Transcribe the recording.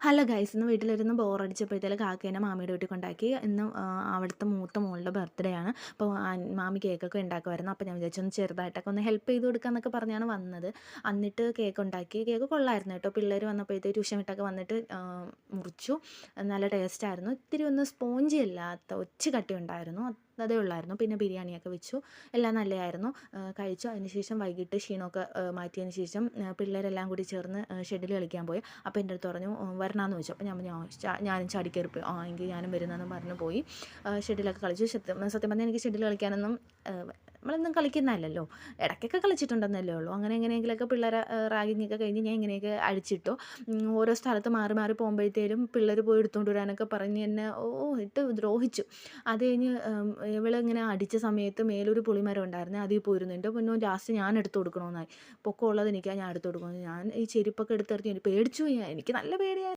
Hello guys, ഇന്ന് വീട്ടിലിരുന്ന് ബോറടിച്ചപ്പോഴത്തേക്ക് കാക്കേനെ മാമിയുടെ വീട്ടിൽ കൊണ്ടാക്കി. ഇന്ന് അവിടുത്തെ മൂത്ത മോളുടെ ബർത്ത്ഡേ ആണ്. അപ്പോൾ മാമി കേക്കൊക്കെ ഉണ്ടാക്കുമായിരുന്നു. അപ്പോൾ ഞാൻ വിചാരിച്ചു ഒന്ന് ചെറുതായിട്ടൊക്കെ ഒന്ന് ഹെൽപ്പ് ചെയ്ത് കൊടുക്കാമെന്നൊക്കെ പറഞ്ഞാണ് വന്നത്. എന്നിട്ട് കേക്ക് ഉണ്ടാക്കി. കേക്ക് കൊള്ളായിരുന്നു കേട്ടോ. പിള്ളേർ വന്നപ്പോഴത്തേക്ക് ട്യൂഷൻ വിട്ടൊക്കെ വന്നിട്ട് മുറിച്ചു. നല്ല ടേസ്റ്റായിരുന്നു. ഇത്തിരി ഒന്ന് സ്പോഞ്ചി അല്ലാത്ത ഒച്ച കട്ടി ഉണ്ടായിരുന്നു, അതേ ഉള്ളായിരുന്നു. പിന്നെ ബിരിയാണിയൊക്കെ വെച്ചു, എല്ലാം നല്ലതായിരുന്നു. കഴിച്ചു. അതിനുശേഷം വൈകിട്ട് ക്ഷീണമൊക്കെ മാറ്റിയതിന് ശേഷം പിള്ളേരെല്ലാം കൂടി ചേർന്ന് ഷെഡിൽ കളിക്കാൻ പോയി. അപ്പോൾ എൻ്റെ അടുത്ത് പറഞ്ഞു വരണമെന്ന് ചോദിച്ചു. അപ്പോൾ ഞാൻ പറഞ്ഞു ഞാനും ചാടി കയറിപ്പോയി. എങ്കിൽ ഞാനും വരുന്നതെന്ന് പറഞ്ഞു പോയി. ഷെഡിലൊക്കെ കളിച്ചു. സത്യം പറഞ്ഞാൽ എനിക്ക് ഷെഡിൽ കളിക്കാനൊന്നും നമ്മളൊന്നും കളിക്കുന്നതല്ലല്ലോ, ഇടയ്ക്കൊക്കെ കളിച്ചിട്ടുണ്ടെന്നല്ലേ ഉള്ളൂ. അങ്ങനെ എങ്ങനെയെങ്കിലുമൊക്കെ പിള്ളേരെ റാഗിങ്ങൊക്കെ കഴിഞ്ഞ് ഞാൻ ഇങ്ങനെയൊക്കെ അഴിച്ചിട്ടു. ഓരോ സ്ഥലത്ത് മാറി മാറി പോകുമ്പോഴത്തേലും പിള്ളേർ പോയി എടുത്തുകൊണ്ട് വരാനൊക്കെ പറഞ്ഞ് എന്നെ ഇട്ട് ദ്രോഹിച്ചു. അത് കഴിഞ്ഞ് ഇവളിങ്ങനെ അടിച്ച സമയത്ത് മേലൊരു പുളിമരം ഉണ്ടായിരുന്നു, അതിൽ പോയിരുന്നു. എൻ്റെ പൊന്നോ, ലാസ്റ്റ് ഞാൻ എടുത്ത് കൊടുക്കണമെന്നായി. പൊക്കമുള്ളത് എനിക്കാണ്, ഞാൻ എടുത്ത് കൊടുക്കുന്നത്. ഞാൻ ഈ ചെരുപ്പൊക്കെ എടുത്തെറിഞ്ഞ് പേടിച്ചു പോയി. എനിക്ക് നല്ല പേടിയായിരുന്നു.